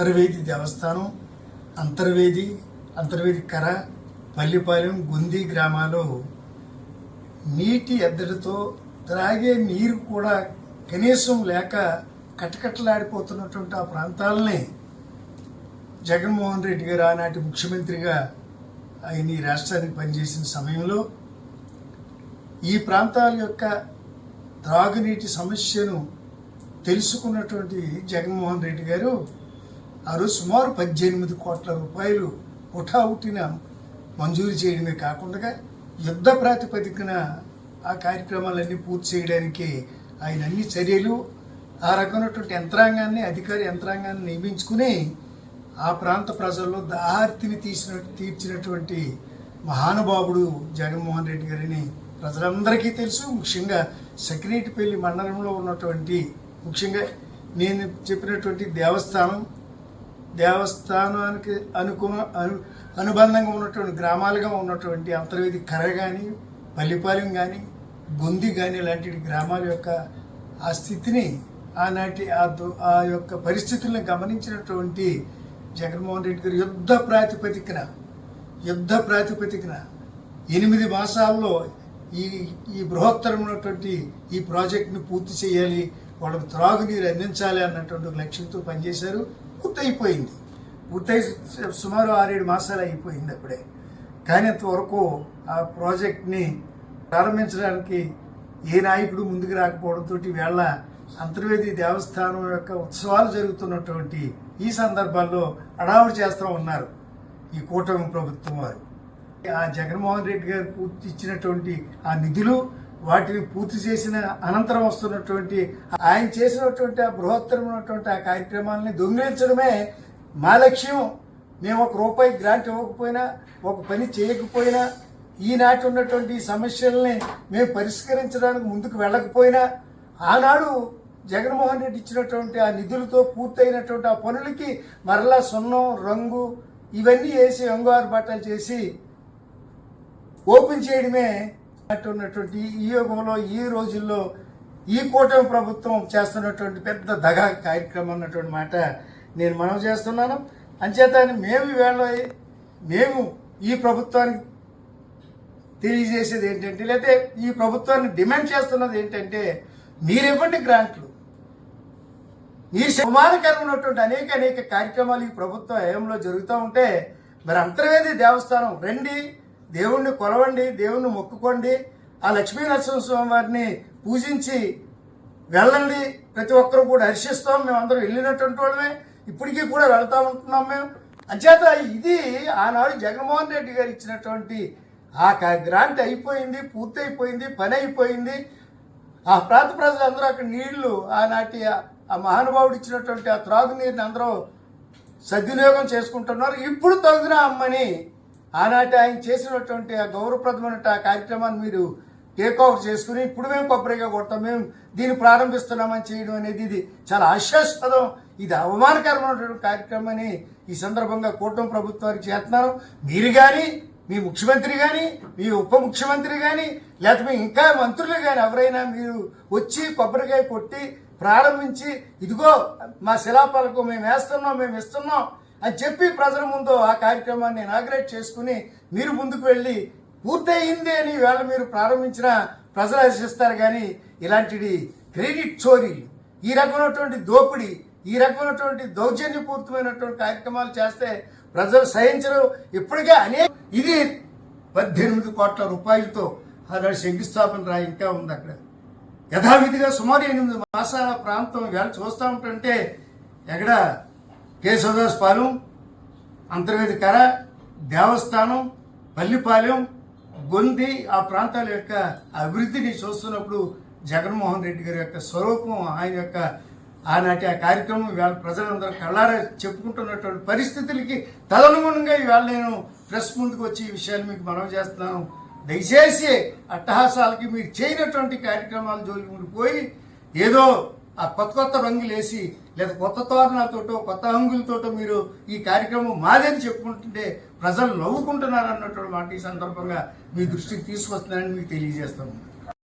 అంతర్వేది దేవస్థానం, అంతర్వేది కర, పల్లిపాలెం, గొంది గ్రామాల్లో నీటి ఎద్దడితో త్రాగే నీరు కూడా కనీసం లేక కటకటలాడిపోతున్నటువంటి ఆ ప్రాంతాలని జగన్మోహన్ రెడ్డి గారు ఆనాటి ముఖ్యమంత్రిగా ఆయన ఈ రాష్ట్రానికి పనిచేసిన సమయంలో ఈ ప్రాంతాల యొక్క త్రాగునీటి సమస్యను తెలుసుకున్నటువంటి జగన్మోహన్ రెడ్డి గారు ఆ రోజు సుమారు 18 కోట్ల రూపాయలు హుటాహుటిన మంజూరు చేయడమే కాకుండా యుద్ధ ప్రాతిపదికన ఆ కార్యక్రమాలన్నీ పూర్తి చేయడానికి ఆయన అన్ని చర్యలు ఆ రకమైనటువంటి అధికార యంత్రాంగాన్ని నియమించుకుని ఆ ప్రాంత ప్రజల్లో దార్తిని తీర్చినటువంటి మహానుభావుడు జగన్మోహన్ రెడ్డి గారిని ప్రజలందరికీ తెలుసు. ముఖ్యంగా సకినేటిపల్లి మండలంలో ఉన్నటువంటి, ముఖ్యంగా నేను చెప్పినటువంటి దేవస్థానానికి అనుబంధంగా ఉన్నటువంటి గ్రామాలుగా ఉన్నటువంటి అంతర్వేది కర కానీ, పల్లిపాలెం కానీ, గొంది కానీ లాంటి గ్రామాల యొక్క ఆ స్థితిని, ఆనాటి ఆ యొక్క పరిస్థితులను గమనించినటువంటి జగన్మోహన్ రెడ్డి గారు యుద్ధ ప్రాతిపదికన 8 మాసాల్లో ఈ బృహత్తరమైనటువంటి ఈ ప్రాజెక్టును పూర్తి చేయాలి, వాళ్ళకు త్రాగునీరు అందించాలి అన్నటువంటి లక్ష్యంతో పనిచేశారు. పూర్తయి సుమారు 6-7 మాసాలు అయిపోయింది అప్పుడే. కానీ అంతవరకు ఆ ప్రాజెక్ట్ని ప్రారంభించడానికి ఏ నాయకుడు ముందుకు రాకపోవడంతో వేళ అంతర్వేది దేవస్థానం యొక్క ఉత్సవాలు జరుగుతున్నటువంటి ఈ సందర్భాల్లో అడావుడు చేస్తూ ఉన్నారు ఈ కూటమి ప్రభుత్వం వారు. ఆ జగన్మోహన్ రెడ్డి గారు పూర్తి ఇచ్చినటువంటి ఆ నిధులు, వాటిని పూర్తి చేసిన అనంతరం వస్తున్నటువంటి ఆయన చేసినటువంటి ఆ బృహత్తరమైనటువంటి ఆ కార్యక్రమాలని దొంగిలించడమే మా లక్ష్యం. మేము ₹1 గ్రాంట్ ఇవ్వకపోయినా, ఒక పని చేయకపోయినా, ఈనాటి ఉన్నటువంటి సమస్యల్ని మేము పరిష్కరించడానికి ముందుకు వెళ్ళకపోయినా, ఆనాడు జగన్మోహన్ రెడ్డి ఇచ్చినటువంటి ఆ నిధులతో పూర్తయినటువంటి ఆ పనులకి మరలా సున్నం, రంగు ఇవన్నీ వేసి రంగుఆరు బట్టలు చేసి ఓపెన్ చేయడమే ఉన్నటువంటి ఈ యుగంలో, ఈ రోజుల్లో ఈ కూటమి ప్రభుత్వం చేస్తున్నటువంటి పెద్ద దగా కార్యక్రమం అన్నటువంటి మాట నేను మనవి చేస్తున్నాను. అంచేత మేము ఈ ప్రభుత్వానికి తెలియజేసేది ఏంటంటే, లేకపోతే ఈ ప్రభుత్వాన్ని డిమాండ్ చేస్తున్నది ఏంటంటే, మీరివ్వండి గ్రాంట్లు. మీరు సమానకరమైనటువంటి అనేక కార్యక్రమాలు ఈ ప్రభుత్వ హయాంలో జరుగుతూ ఉంటే, మరి అంతర్వేది దేవస్థానం రండి, దేవుణ్ణి కొలవండి, దేవుణ్ణి మొక్కుకోండి, ఆ లక్ష్మీనరసింహస్వామి వారిని పూజించి వెళ్ళండి. ప్రతి ఒక్కరూ కూడా హర్షిస్తాం. మేమందరం వెళ్ళినటువంటి వాళ్ళమే, ఇప్పటికీ కూడా వెళ్తా ఉంటున్నాం మేము. అంచేత ఇది ఆనాడు జగన్మోహన్ రెడ్డి గారు ఇచ్చినటువంటి ఆ గ్రాంట్ అయిపోయింది, పూర్తయిపోయింది, పని అయిపోయింది. ఆ ప్రాంత ప్రజలందరూ అక్కడ నీళ్లు, ఆనాటి ఆ మహానుభావుడు ఇచ్చినటువంటి ఆ త్రాగునీరుని అందరూ సద్వినియోగం చేసుకుంటున్నారు. ఇప్పుడు తగిన అమ్మని ఆనాటి ఆయన చేసినటువంటి ఆ గౌరవప్రదమైన ఆ కార్యక్రమాన్ని మీరు టేక్ ఓవర్ చేసుకుని ఇప్పుడు మేము కొబ్బరిగా కొడతాం, మేము దీన్ని ప్రారంభిస్తున్నామని చేయడం అనేది ఇది చాలా హాస్యాస్పదం, ఇది అవమానకరమైనటువంటి కార్యక్రమం అని ఈ సందర్భంగా కూటమి ప్రభుత్వానికి చేస్తున్నారు. మీరు కానీ, మీ ముఖ్యమంత్రి కానీ, మీ ఉప ముఖ్యమంత్రి కానీ, లేకపోతే ఇంకా మంత్రులు కానీ ఎవరైనా మీరు వచ్చి కొబ్బరికాయ కొట్టి ప్రారంభించి ఇదిగో మా శిలాపాలకు మేము ఇస్తున్నాం అని చెప్పి ప్రజల ముందు ఆ కార్యక్రమాన్ని ఇనాగ్రేట్ చేసుకుని మీరు ముందుకు వెళ్ళి పూర్తయింది అని వేళ మీరు ప్రారంభించిన ప్రజలు హర్షిస్తారు. కానీ ఇలాంటిది క్రెడిట్ చోరీలు, ఈ రకమైనటువంటి దోపిడీ, ఈ రకమైనటువంటి దౌర్జన్యపూరితమైనటువంటి కార్యక్రమాలు చేస్తే ప్రజలు సహించరు. ఇప్పటికే ఇది 18 కోట్ల రూపాయలతో అక్కడ శంకుస్థాపన రాయి ఇంకా ఉంది. అక్కడ యథావిధిగా సుమారు 8 మాసాల ప్రాంతం వేళ చూస్తూ ఉంటుంటే ఎక్కడ కేశవదాస్పాలెం, అంతర్వేది కర, దేవస్థానం, పల్లిపాలెం, గొంది ఆ ప్రాంతాల యొక్క అభివృద్ధిని చూస్తున్నప్పుడు జగన్మోహన్ రెడ్డి గారి యొక్క స్వరూపం, ఆయన యొక్క ఆనాటి ఆ కార్యక్రమం ఇవాళ ప్రజలందరూ కళ్ళారా చెప్పుకుంటున్నటువంటి పరిస్థితులకి తదనుగుణంగా ఇవాళ నేను ప్రెస్ ముందుకు వచ్చి ఈ విషయాలు మీకు మనవి చేస్తున్నాను. దయచేసి అట్టహాసాలకి మీరు చేయనటువంటి కార్యక్రమాల జోలికి మీరు పోయి ఏదో ఆ కొత్త రంగులు వేసి లేదా కొత్త తోరణాలతోటో కొత్త హంగులతోటో మీరు ఈ కార్యక్రమం మాదని చెప్పుకుంటుంటే ప్రజలు నవ్వుకుంటున్నారు అన్నటువంటి మాట ఈ సందర్భంగా మీ దృష్టికి తీసుకొస్తున్నానని మీకు తెలియజేస్తాను.